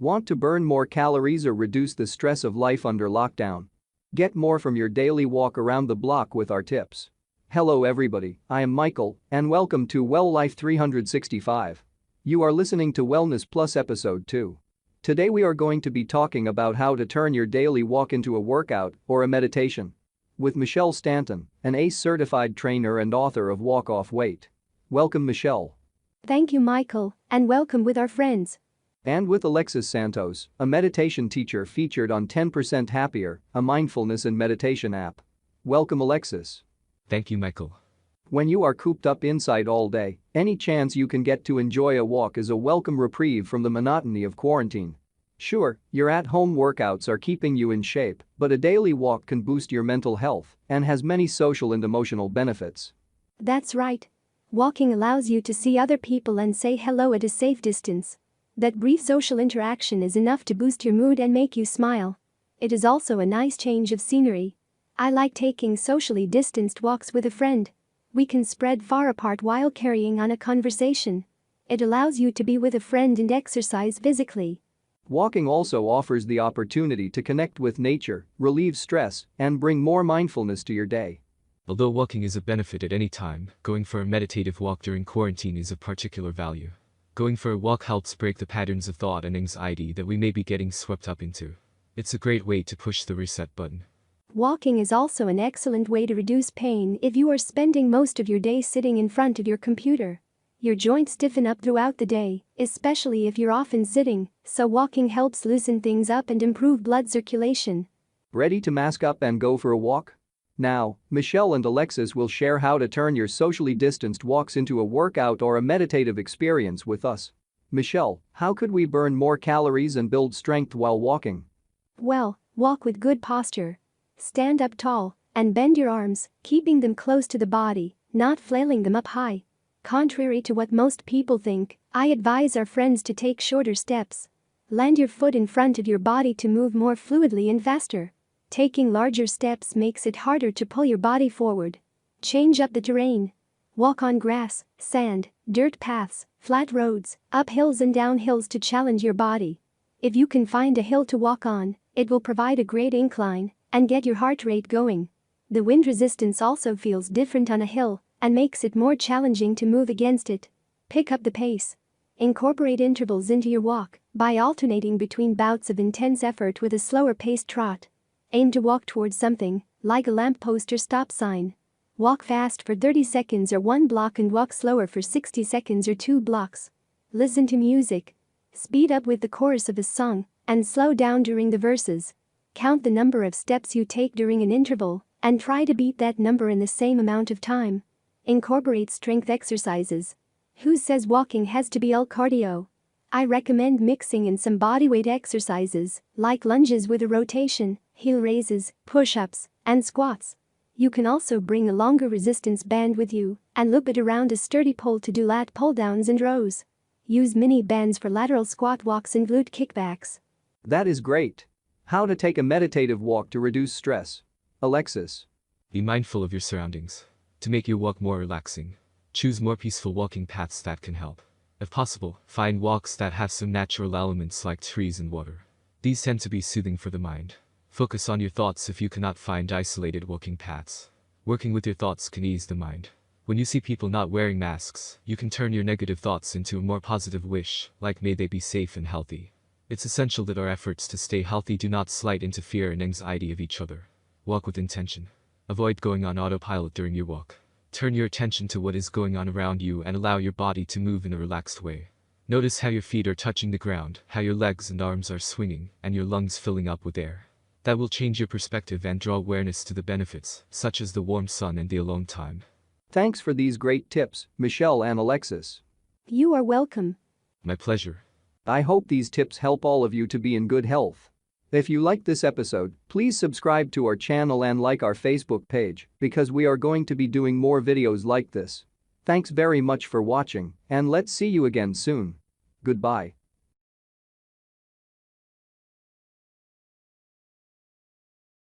Want to burn more calories or reduce the stress of life under lockdown? Get more from your daily walk around the block with our tips. Hello everybody, I am Michael and welcome to Well Life 365. You are listening to Wellness Plus episode 2. Today we are going to be talking about how to turn your daily walk into a workout or a meditation. With Michelle Stanton, an ACE certified trainer and author of Walk Off Weight. Welcome Michelle. Thank you Michael, and welcome with our friends. And with Alexis Santos, a meditation teacher featured on 10% Happier, a mindfulness and meditation app. Welcome Alexis. Thank you, Michael. When you are cooped up inside all day, any chance you can get to enjoy a walk is a welcome reprieve from the monotony of quarantine. Sure, your at-home workouts are keeping you in shape, but a daily walk can boost your mental health and has many social and emotional benefits. That's right. Walking allows you to see other people and say hello at a safe distance. That brief social interaction is enough to boost your mood and make you smile. It is also a nice change of scenery. I like taking socially distanced walks with a friend. We can spread far apart while carrying on a conversation. It allows you to be with a friend and exercise physically. Walking also offers the opportunity to connect with nature, relieve stress, and bring more mindfulness to your day. Although walking is a benefit at any time, going for a meditative walk during quarantine is of particular value. Going for a walk helps break the patterns of thought and anxiety that we may be getting swept up into. It's a great way to push the reset button. Walking is also an excellent way to reduce pain if you are spending most of your day sitting in front of your computer. Your joints stiffen up throughout the day, especially if you're often sitting, so walking helps loosen things up and improve blood circulation. Ready to mask up and go for a walk? Now, Michelle and Alexis will share how to turn your socially distanced walks into a workout or a meditative experience with us. Michelle, how could we burn more calories and build strength while walking? Well, walk with good posture. Stand up tall and bend your arms, keeping them close to the body, not flailing them up high. Contrary to what most people think, I advise our friends to take shorter steps. Land your foot in front of your body to move more fluidly and faster. Taking larger steps makes it harder to pull your body forward. Change up the terrain. Walk on grass, sand, dirt paths, flat roads, up hills and down hills to challenge your body. If you can find a hill to walk on, it will provide a great incline and get your heart rate going. The wind resistance also feels different on a hill and makes it more challenging to move against it. Pick up the pace. Incorporate intervals into your walk by alternating between bouts of intense effort with a slower paced trot. Aim to walk towards something, like a lamppost or stop sign. Walk fast for 30 seconds or 1 block and walk slower for 60 seconds or 2 blocks. Listen to music. Speed up with the chorus of a song and slow down during the verses. Count the number of steps you take during an interval and try to beat that number in the same amount of time. Incorporate strength exercises. Who says walking has to be all cardio? I recommend mixing in some bodyweight exercises, like lunges with a rotation, heel raises, push-ups, and squats. You can also bring a longer resistance band with you and loop it around a sturdy pole to do lat pull-downs and rows. Use mini bands for lateral squat walks and glute kickbacks. That is great. How to take a meditative walk to reduce stress. Alexis. Be mindful of your surroundings. To make your walk more relaxing, choose more peaceful walking paths that can help. If possible, find walks that have some natural elements like trees and water. These tend to be soothing for the mind. Focus on your thoughts if you cannot find isolated walking paths. Working with your thoughts can ease the mind. When you see people not wearing masks, you can turn your negative thoughts into a more positive wish, like may they be safe and healthy. It's essential that our efforts to stay healthy do not slide into fear and anxiety of each other. Walk with intention. Avoid going on autopilot during your walk. Turn your attention to what is going on around you and allow your body to move in a relaxed way. Notice how your feet are touching the ground, how your legs and arms are swinging, and your lungs filling up with air. That will change your perspective and draw awareness to the benefits, such as the warm sun and the alone time. Thanks for these great tips, Michelle and Alexis. You are welcome. My pleasure. I hope these tips help all of you to be in good health. If you liked this episode, please subscribe to our channel and like our Facebook page because we are going to be doing more videos like this. Thanks very much for watching and let's see you again soon. Goodbye.